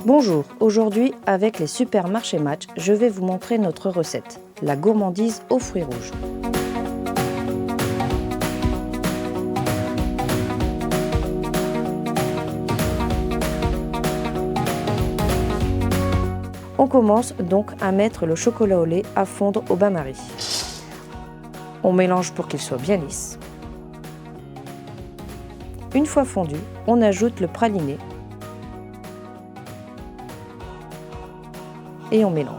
Bonjour, aujourd'hui avec les supermarchés Match, je vais vous montrer notre recette, la gourmandise aux fruits rouges. On commence donc à mettre le chocolat au lait à fondre au bain-marie. On mélange pour qu'il soit bien lisse. Une fois fondu, on ajoute le praliné et on mélange.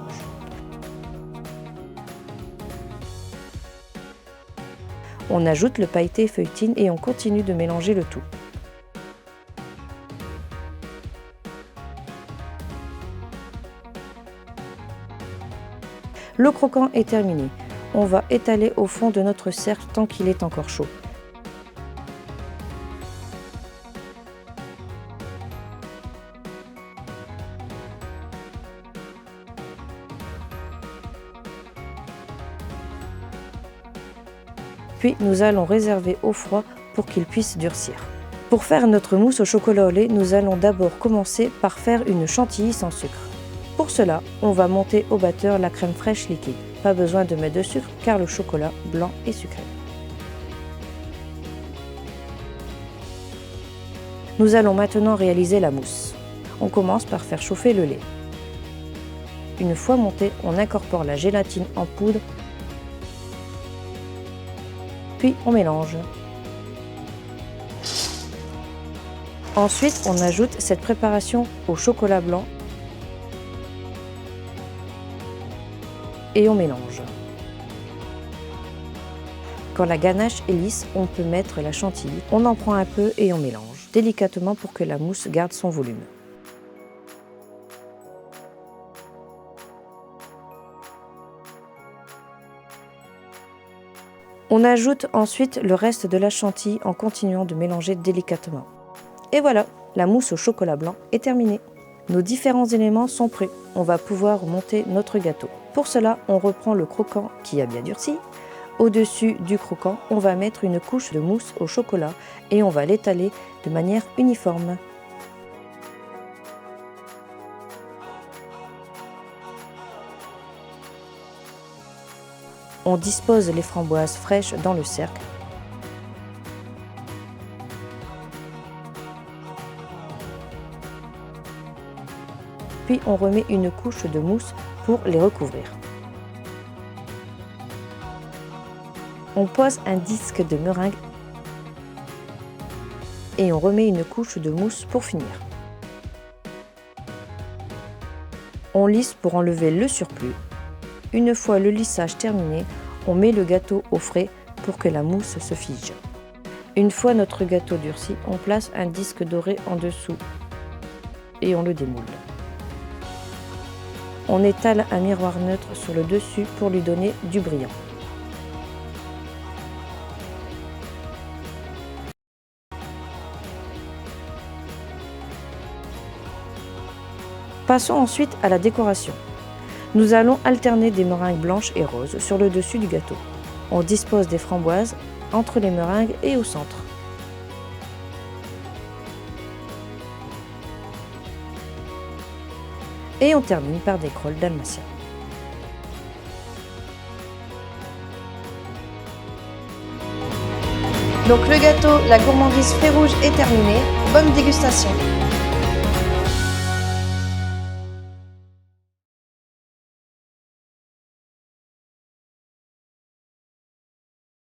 On ajoute le pailleté feuilletine et on continue de mélanger le tout. Le croquant est terminé. On va étaler au fond de notre cercle tant qu'il est encore chaud. Puis nous allons réserver au froid pour qu'il puisse durcir. Pour faire notre mousse au chocolat au lait, nous allons d'abord commencer par faire une chantilly sans sucre. Pour cela, on va monter au batteur la crème fraîche liquide. Pas besoin de mettre de sucre car le chocolat blanc est sucré. Nous allons maintenant réaliser la mousse. On commence par faire chauffer le lait. Une fois monté, on incorpore la gélatine en poudre. Puis on mélange. Ensuite, on ajoute cette préparation au chocolat blanc et on mélange. Quand la ganache est lisse, on peut mettre la chantilly. On en prend un peu et on mélange délicatement pour que la mousse garde son volume. On ajoute ensuite le reste de la chantilly en continuant de mélanger délicatement. Et voilà, la mousse au chocolat blanc est terminée. Nos différents éléments sont prêts. On va pouvoir monter notre gâteau. Pour cela, on reprend le croquant qui a bien durci. Au-dessus du croquant, on va mettre une couche de mousse au chocolat et on va l'étaler de manière uniforme. On dispose les framboises fraîches dans le cercle. Puis on remet une couche de mousse pour les recouvrir. On pose un disque de meringue et on remet une couche de mousse pour finir. On lisse pour enlever le surplus. Une fois le lissage terminé, on met le gâteau au frais pour que la mousse se fige. Une fois notre gâteau durci, on place un disque doré en dessous et on le démoule. On étale un miroir neutre sur le dessus pour lui donner du brillant. Passons ensuite à la décoration. Nous allons alterner des meringues blanches et roses sur le dessus du gâteau. On dispose des framboises entre les meringues et au centre. Et on termine par des crolles dalmatiens. Donc le gâteau, la gourmandise fruits rouges est terminé. Bonne dégustation!